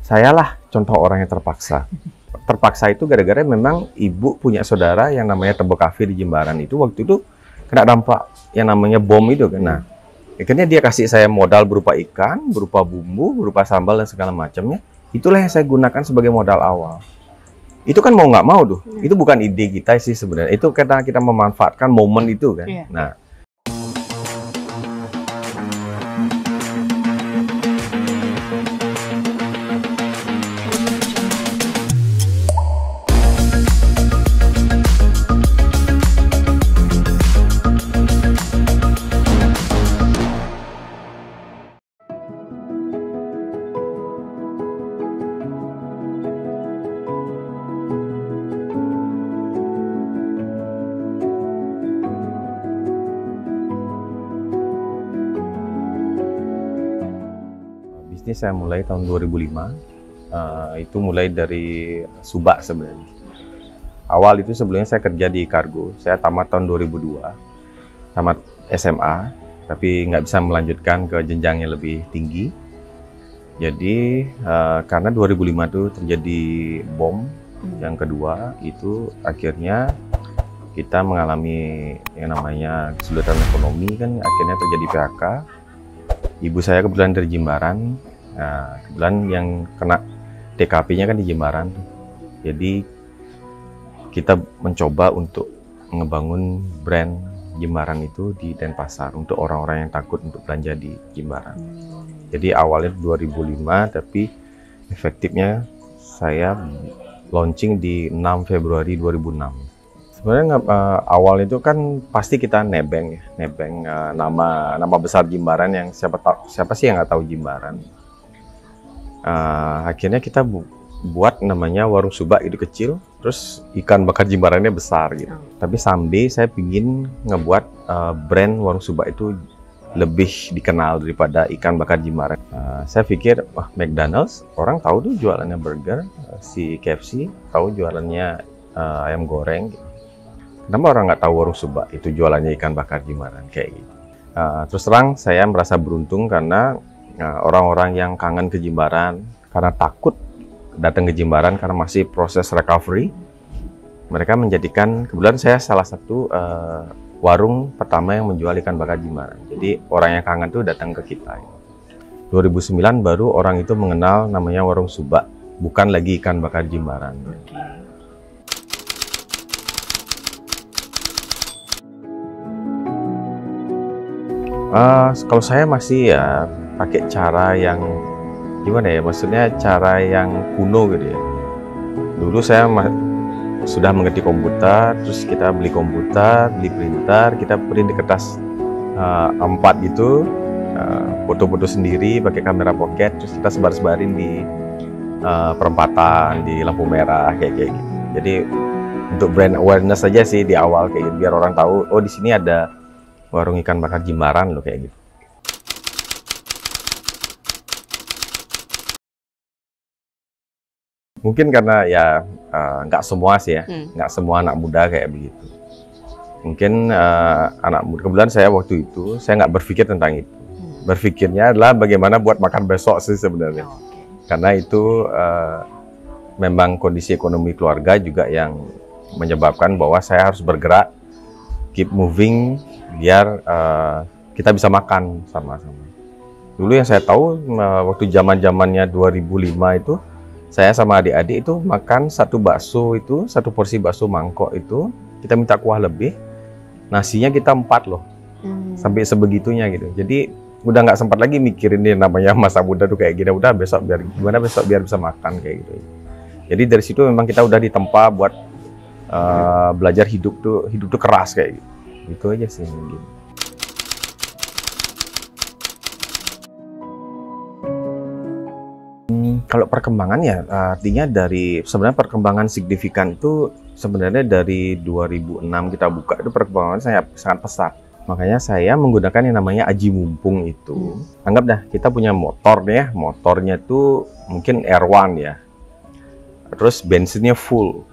Saya lah contoh orang yang terpaksa. Terpaksa itu gara-gara memang ibu punya saudara yang namanya Tebo Cafe di Jimbaran itu waktu itu kena dampak yang namanya bom itu kan. Nah, akhirnya dia kasih saya modal berupa ikan, berupa bumbu, berupa sambal dan segala macamnya. Itulah yang saya gunakan sebagai modal awal. Itu kan mau nggak mau tuh. Itu bukan ide kita sih sebenarnya. Itu karena kita memanfaatkan momen itu kan. Nah, bisnis saya mulai tahun 2005. Itu mulai dari Subak sebenarnya. Awal itu sebelumnya saya kerja di kargo. Saya tamat tahun 2002, tamat SMA, tapi nggak bisa melanjutkan ke jenjang yang lebih tinggi. Jadi karena 2005 itu terjadi bom yang kedua, itu akhirnya kita mengalami yang namanya kesulitan ekonomi kan, akhirnya terjadi PHK. Ibu saya kebetulan dari Jimbaran. Nah, kebetulan yang kena TKP-nya kan di Jimbaran. Jadi kita mencoba untuk ngebangun brand Jimbaran itu di Denpasar untuk orang-orang yang takut untuk belanja di Jimbaran. Jadi awalnya 2005, tapi efektifnya saya launching di 6 Februari 2006. Sebenarnya awal itu kan pasti kita nebeng nama besar Jimbaran yang siapa sih yang nggak tahu Jimbaran. Akhirnya kita buat namanya Warung Subak itu kecil, terus ikan bakar Jimbarannya besar gitu. Tapi someday saya ingin ngebuat brand Warung Subak itu lebih dikenal daripada ikan bakar Jimbaran. Saya pikir, wah, McDonald's orang tahu tuh jualannya burger, si KFC tahu jualannya ayam goreng. Gitu. Kenapa orang nggak tahu Warung Subak itu jualannya ikan bakar Jimbaran kayak gitu. Terus terang saya merasa beruntung karena orang-orang yang kangen ke Jimbaran karena takut datang ke Jimbaran karena masih proses recovery, mereka menjadikan, kebetulan saya salah satu warung pertama yang menjual ikan bakar Jimbaran. Jadi orang yang kangen tuh datang ke kita. 2009 baru orang itu mengenal namanya Warung Subak, bukan lagi ikan bakar Jimbaran. Kalau saya masih ya pakai cara yang gimana ya, maksudnya cara yang kuno gitu ya. Dulu saya sudah mengerti komputer, terus kita beli komputer, beli printer, kita print di kertas A4 gitu, foto-foto sendiri pakai kamera pocket, terus kita sebar-sebarin di perempatan, di lampu merah kayak gitu. Jadi untuk brand awareness saja sih di awal kayak gitu, biar orang tahu, oh di sini ada warung ikan bakar Jimbaran loh kayak gitu. Mungkin karena ya nggak semua sih ya, nggak semua anak muda kayak begitu. Mungkin anak muda, kebetulan saya waktu itu saya nggak berpikir tentang itu. Berpikirnya adalah bagaimana buat makan besok sih sebenarnya. Karena itu memang kondisi ekonomi keluarga juga yang menyebabkan bahwa saya harus bergerak, keep moving, biar kita bisa makan sama-sama. Dulu yang saya tahu waktu zaman-zamannya 2005 itu, saya sama adik-adik itu makan satu bakso itu, satu porsi bakso mangkok itu, kita minta kuah lebih, nasinya kita 4 loh, sampai sebegitunya gitu. Jadi udah nggak sempat lagi mikirin nih namanya masa muda tuh kayak gini, udah besok biar gimana, besok biar bisa makan kayak gitu. Jadi dari situ memang kita udah ditempa buat belajar hidup tuh keras kayak gitu. Itu aja sih mungkin. Kalau perkembangan ya artinya sebenarnya perkembangan signifikan itu sebenarnya dari 2006 kita buka itu perkembangan sangat pesat. Makanya saya menggunakan yang namanya aji mumpung itu. Anggap dah kita punya motor nih ya, motornya tuh mungkin R1 ya. Terus bensinnya full,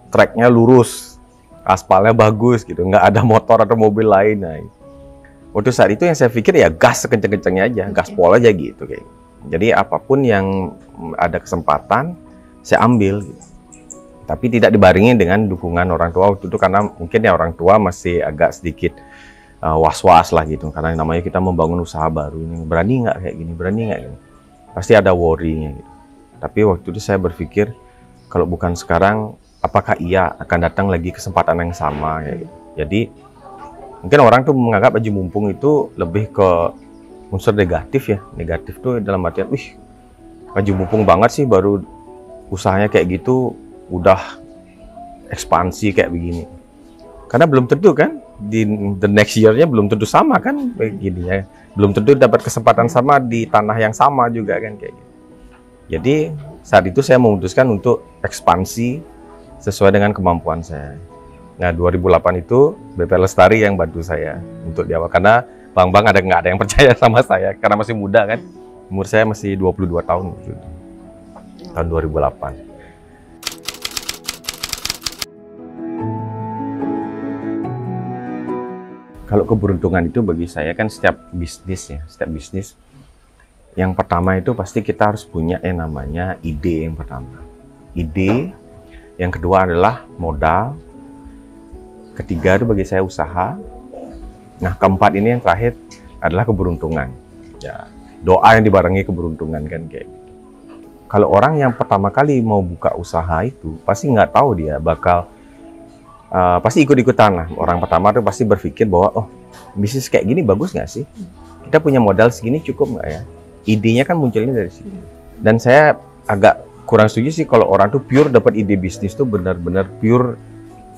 tracknya lurus, aspalnya bagus gitu, nggak ada motor atau mobil lain. Nah, waktu saat itu yang saya pikir ya gas sekenceng-kencengnya aja, gaspol aja gitu kayak. Jadi apapun yang ada kesempatan saya ambil gitu. Tapi tidak dibarengi dengan dukungan orang tua waktu itu, karena mungkin ya orang tua masih agak sedikit was-was lah gitu, karena namanya kita membangun usaha baru ini, berani nggak kayak gini, berani nggak gini, pasti ada worry-nya gitu. Tapi waktu itu saya berpikir, kalau bukan sekarang, apakah iya akan datang lagi kesempatan yang sama kayak gitu. Jadi mungkin orang tuh menganggap Haji Mumpung itu lebih ke unsur negatif ya. Negatif tuh dalam artian, wih, Haji Mumpung banget sih, baru usahanya kayak gitu udah ekspansi kayak begini. Karena belum tentu kan di the next year-nya belum tentu sama kan begini ya. Belum tentu dapat kesempatan sama di tanah yang sama juga kan kayak gitu. Jadi saat itu saya memutuskan untuk ekspansi sesuai dengan kemampuan saya. Nah 2008 itu BP Lestari yang bantu saya untuk di awal, karena bang-bang nggak ada yang percaya sama saya karena masih muda kan. Umur saya masih 22 tahun gitu. Tahun 2008. Kalau keberuntungan itu bagi saya kan setiap bisnis yang pertama itu pasti kita harus punya yang namanya ide yang pertama. Ide, yang kedua adalah modal, ketiga itu bagi saya usaha. Nah keempat ini yang terakhir adalah keberuntungan. Ya, doa yang dibarengi keberuntungan kan kayak gitu. Kalau orang yang pertama kali mau buka usaha itu pasti nggak tahu dia bakal pasti ikut-ikutan lah. Orang pertama tuh pasti berpikir bahwa, oh bisnis kayak gini bagus nggak sih? Kita punya modal segini cukup nggak ya? Idenya kan munculnya dari situ. Dan saya agak kurang setuju sih kalau orang tuh pure dapat ide bisnis tuh benar-benar pure,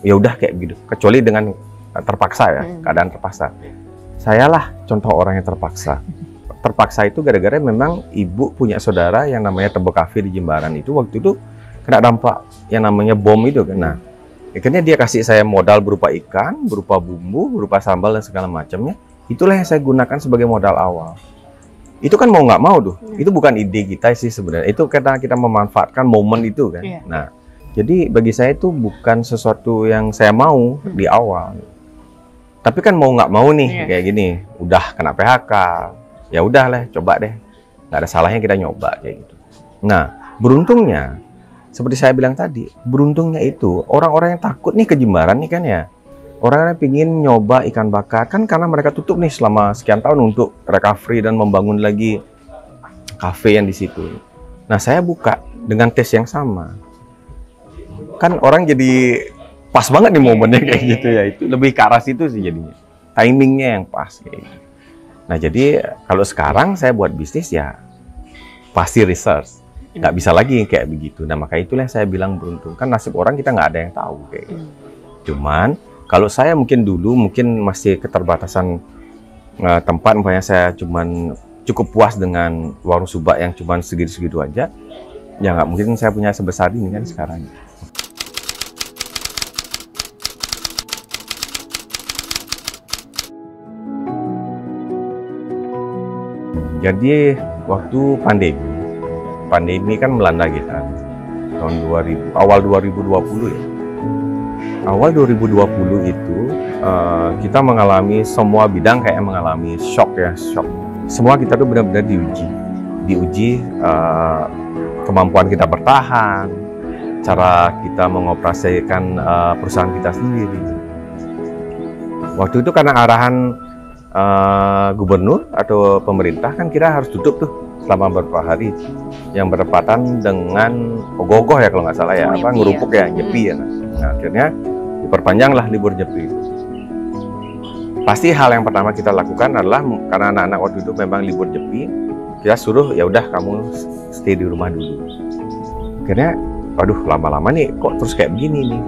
ya udah kayak gitu. Kecuali dengan terpaksa ya, keadaan terpaksa. Saya lah contoh orang yang terpaksa. Terpaksa itu gara-gara memang ibu punya saudara yang namanya Tebet Cafe di Jimbaran itu waktu itu kena dampak yang namanya bom itu kan. Nah, akhirnya dia kasih saya modal berupa ikan, berupa bumbu, berupa sambal dan segala macamnya. Itulah yang saya gunakan sebagai modal awal. Itu kan mau nggak mau tuh. Itu bukan ide kita sih sebenarnya. Itu karena kita memanfaatkan momen itu kan. Nah, jadi bagi saya itu bukan sesuatu yang saya mau di awal. Tapi kan mau nggak mau nih kayak gini. Udah kena PHK. Ya udahlah, coba deh. Nggak ada salahnya kita nyoba kayak gitu. Nah, beruntungnya seperti saya bilang tadi, beruntungnya itu orang-orang yang takut nih ke Jimbaran nih kan ya. Orang yang pingin nyoba ikan bakar kan karena mereka tutup nih selama sekian tahun untuk recovery dan membangun lagi kafe yang di situ. Nah saya buka dengan tes yang sama. Kan orang jadi pas banget nih momennya kayak gitu ya. Itu lebih ke arah situ sih jadinya. Timingnya yang pas kayak gitu. Nah jadi kalau sekarang saya buat bisnis ya pasti research. Nggak bisa lagi kayak begitu. Nah maka itulah saya bilang beruntung. Kan nasib orang kita nggak ada yang tahu kayak gitu. Cuman kalau saya mungkin dulu mungkin masih keterbatasan tempat, makanya saya cuman cukup puas dengan warung subak yang cuman segitu-segitu aja. Ya nggak mungkin saya punya sebesar ini kan sekarang. Jadi waktu pandemi kan melanda kita tahun 2000, awal 2020 ya. Awal 2020 itu kita mengalami semua bidang kayak mengalami shock ya, shock. Semua kita tuh benar-benar diuji kemampuan kita bertahan, cara kita mengoperasikan perusahaan kita sendiri. Waktu itu karena arahan gubernur atau pemerintah kan kita harus tutup tuh selama beberapa hari yang bertepatan dengan ogoh-ogoh ya kalau nggak salah ya, ngerupuk ya, nyepi ya. Nah, akhirnya diperpanjanglah libur nyepi. Pasti hal yang pertama kita lakukan adalah karena anak-anak waktu itu memang libur nyepi, kita suruh ya udah kamu stay di rumah dulu. Akhirnya, waduh lama-lama nih kok terus kayak begini nih.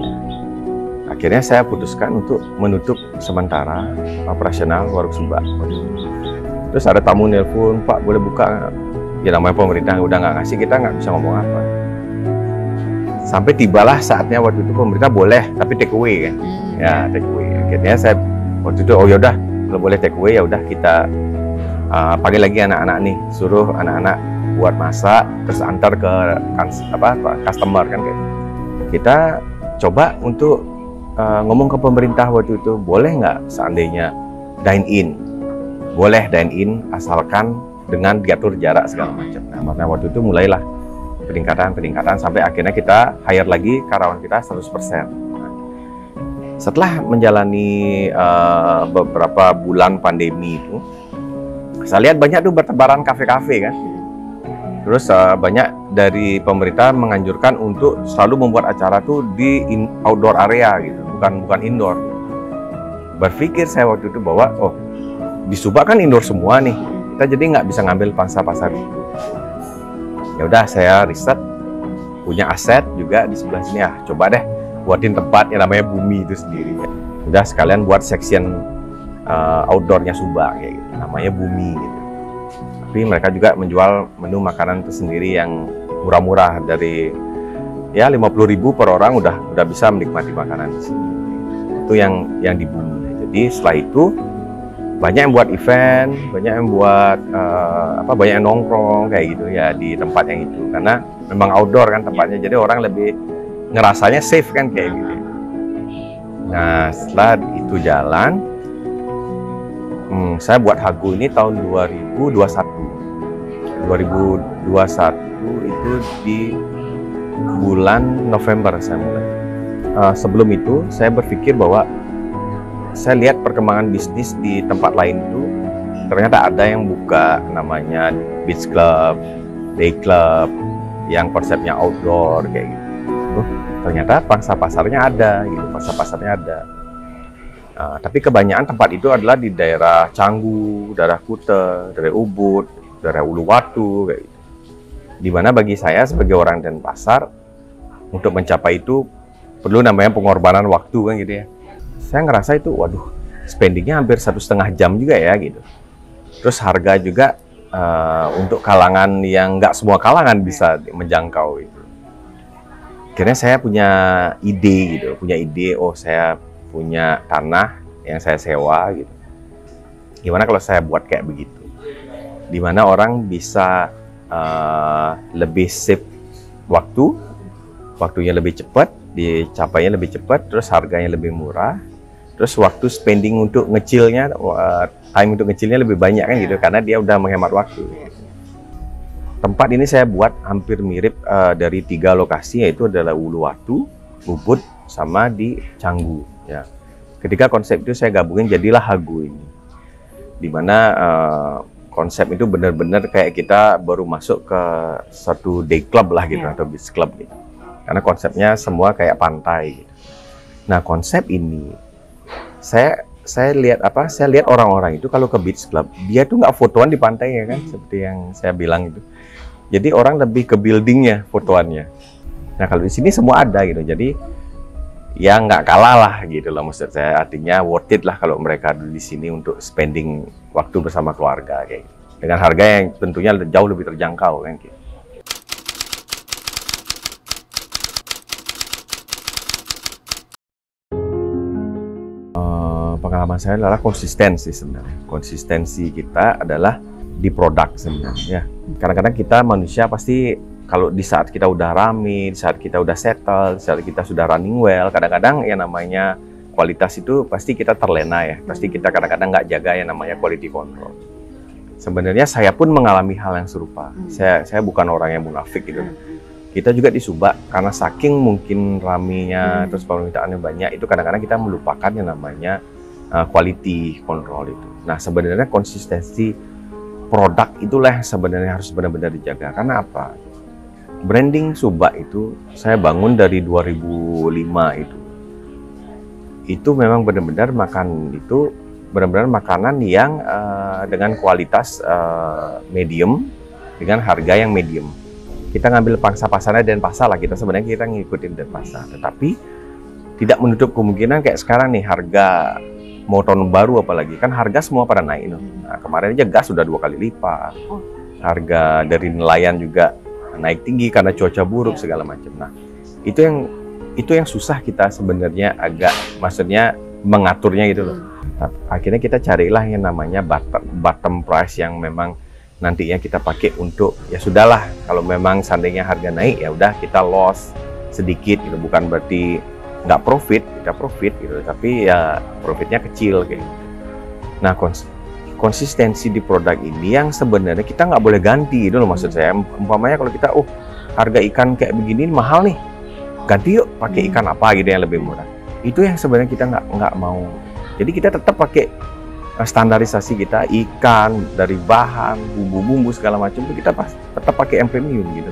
Akhirnya saya putuskan untuk menutup sementara operasional warung subak. Terus ada tamu nelpon, Pak boleh buka? Ya namanya pemerintah udah nggak ngasih, kita nggak bisa ngomong apa. Sampai tibalah saatnya waktu itu pemerintah boleh, tapi take away kan? Ya take away. Akhirnya saya waktu itu oh yaudah kalau boleh take away ya udah kita panggil lagi anak-anak nih, suruh anak-anak buat masak, terus antar ke customer kan kayak. Kita coba untuk ngomong ke pemerintah waktu itu boleh nggak seandainya dine in. Boleh dine in asalkan dengan diatur jarak segala macam. Nah, waktu itu mulailah peningkatan sampai akhirnya kita hire lagi karyawan kita 100%. Nah, setelah menjalani beberapa bulan pandemi itu, saya lihat banyak tuh bertebaran kafe-kafe kan. Terus banyak dari pemerintah menganjurkan untuk selalu membuat acara tuh di outdoor area gitu, bukan indoor. Berpikir saya waktu itu bahwa di Subak kan indoor semua nih, kita jadi nggak bisa ngambil pangsa pasar itu. Ya udah, saya riset, punya aset juga di sebelah sini, coba deh buatin tempat yang namanya Bumi itu sendiri. Udah sekalian buat section outdoornya Subak kayak gitu, namanya Bumi gitu. Tapi mereka juga menjual menu makanan tersendiri yang murah-murah, dari ya 50.000 per orang udah bisa menikmati makanan di sini. Itu yang di Bumi. Jadi setelah itu banyak yang buat event, banyak yang buat banyak yang nongkrong kayak gitu ya di tempat yang itu, karena memang outdoor kan tempatnya, jadi orang lebih ngerasanya safe kan kayak gitu. Nah, setelah itu jalan, saya buat Hago ini tahun 2021 itu di bulan November saya mulai. Sebelum itu saya berpikir bahwa saya lihat perkembangan bisnis di tempat lain itu ternyata ada yang buka namanya beach club, day club, yang konsepnya outdoor kayak gitu. Ternyata pangsa pasarnya ada gitu, tapi kebanyakan tempat itu adalah di daerah Canggu, daerah Kuta, daerah Ubud, daerah Uluwatu kayak gitu. Dimana bagi saya sebagai orang Denpasar, untuk mencapai itu perlu namanya pengorbanan waktu kan gitu ya. Saya ngerasa itu, waduh, spendingnya hampir 1,5 jam juga ya gitu. Terus harga juga untuk kalangan yang nggak semua kalangan bisa menjangkau itu. Akhirnya saya punya ide gitu, saya punya tanah yang saya sewa gitu. Gimana kalau saya buat kayak begitu? Dimana orang bisa lebih save waktunya lebih cepat, dicapainya lebih cepat, terus harganya lebih murah, terus waktu spending untuk ngecilnya, time untuk ngecilnya lebih banyak kan gitu, karena dia udah menghemat waktu. Tempat ini saya buat hampir mirip dari 3 lokasi, yaitu adalah Uluwatu, Ubud, sama di Canggu. Ya. Ketika konsep itu saya gabungin jadilah Hago ini, dimana konsep itu benar-benar kayak kita baru masuk ke satu day club lah gitu, atau beach club gitu. Karena konsepnya semua kayak pantai gitu. Nah, konsep ini saya lihat orang-orang itu kalau ke beach club, dia tuh nggak fotoan di pantai ya kan, seperti yang saya bilang itu. Jadi orang lebih ke buildingnya fotoannya. Nah, kalau di sini semua ada gitu, jadi ya nggak kalah lah gitu loh, maksud saya. Artinya worth it lah kalau mereka di sini untuk spending waktu bersama keluarga kayak gitu. Dengan harga yang tentunya jauh lebih terjangkau kan gitu. Pengalaman saya adalah konsistensi sebenarnya. Konsistensi kita adalah di produk sebenarnya. Kadang-kadang kita manusia pasti kalau di saat kita udah rame, di saat kita udah settle, di saat kita sudah running well, kadang-kadang yang namanya kualitas itu pasti kita terlena ya. Pasti kita kadang-kadang nggak jaga yang namanya quality control. Sebenarnya saya pun mengalami hal yang serupa. Saya bukan orang yang munafik gitu. Kita juga di Subak, karena saking mungkin ramenya, terus permintaannya banyak, itu kadang-kadang kita melupakan yang namanya quality control itu. Nah, sebenarnya konsistensi produk itulah yang sebenarnya harus benar-benar dijaga. Karena apa? Branding Subak itu saya bangun dari 2005 itu. Itu memang benar-benar makanan yang dengan kualitas medium, dengan harga yang medium. Kita ngambil pangsa pasarnya Denpasar lah, kita ngikutin Denpasar. Tetapi tidak menutup kemungkinan kayak sekarang nih, harga mau tahun baru apalagi, kan harga semua pada naik. Nah, kemarin aja gas sudah 2 kali lipat. Harga dari nelayan juga naik tinggi karena cuaca buruk segala macam. Nah, itu yang susah kita sebenarnya maksudnya mengaturnya gitu loh. Nah, akhirnya kita carilah yang namanya bottom price yang memang nantinya kita pakai untuk, ya sudahlah, kalau memang seandainya harga naik ya udah kita loss sedikit gitu, bukan berarti nggak profit, kita profit gitu, tapi ya profitnya kecil kayak gitu. Nah, konsistensi di produk ini yang sebenarnya kita nggak boleh ganti, itu loh maksud saya. Umpamanya kalau kita, harga ikan kayak begini mahal nih, ganti yuk pakai ikan apa gitu yang lebih murah. Itu yang sebenarnya kita nggak mau. Jadi kita tetap pakai standarisasi kita, ikan dari bahan, bumbu-bumbu segala macam itu kita tetap pakai yang premium gitu.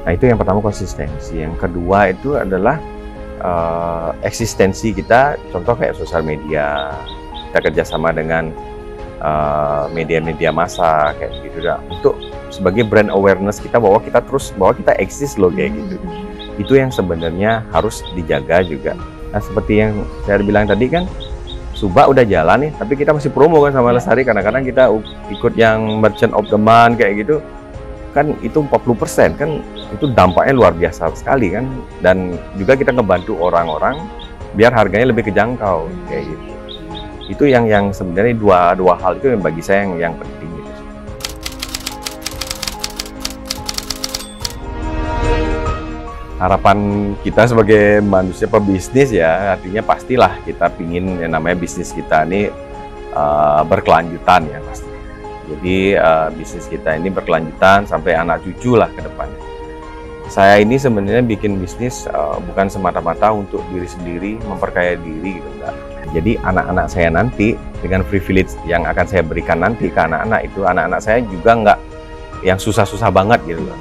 Nah itu yang pertama, konsistensi. Yang kedua itu adalah eksistensi kita, contoh kayak sosial media. Kita kerjasama dengan media-media massa kayak gitu, untuk sebagai brand awareness kita bahwa kita eksis loh kayak gitu. Itu yang sebenarnya harus dijaga juga. Nah seperti yang saya bilang tadi kan, Subak udah jalan nih, tapi kita masih promo kan sama Lestari. Kadang-kadang kita ikut yang merchant of the month kayak gitu kan, itu 40% kan, itu dampaknya luar biasa sekali kan. Dan juga kita ngebantu orang-orang biar harganya lebih kejangkau kayak gitu. Itu yang sebenarnya dua hal itu yang bagi saya yang penting gitu. Harapan kita sebagai manusia pebisnis ya, artinya pastilah kita pingin yang namanya bisnis kita ini berkelanjutan ya pasti. Jadi bisnis kita ini berkelanjutan sampai anak cucu lah ke depannya. Saya ini sebenarnya bikin bisnis bukan semata-mata untuk diri sendiri, memperkaya diri gitu, enggak. Jadi anak-anak saya nanti dengan privilege yang akan saya berikan nanti ke anak-anak itu, anak-anak saya juga nggak yang susah-susah banget gitu loh.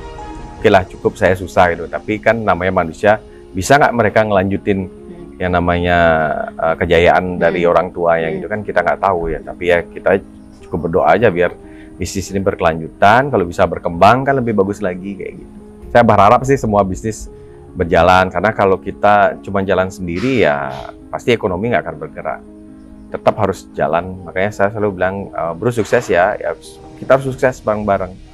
Oke lah, cukup saya susah gitu, tapi kan namanya manusia, bisa nggak mereka ngelanjutin yang namanya kejayaan dari orang tua yang itu kan kita nggak tahu ya. Tapi ya kita cukup berdoa aja biar bisnis ini berkelanjutan, kalau bisa berkembang kan lebih bagus lagi kayak gitu. Saya berharap sih semua bisnis berjalan, karena kalau kita cuma jalan sendiri ya pasti ekonomi nggak akan bergerak. Tetap harus jalan, makanya saya selalu bilang, bro sukses ya, kita harus sukses bareng-bareng.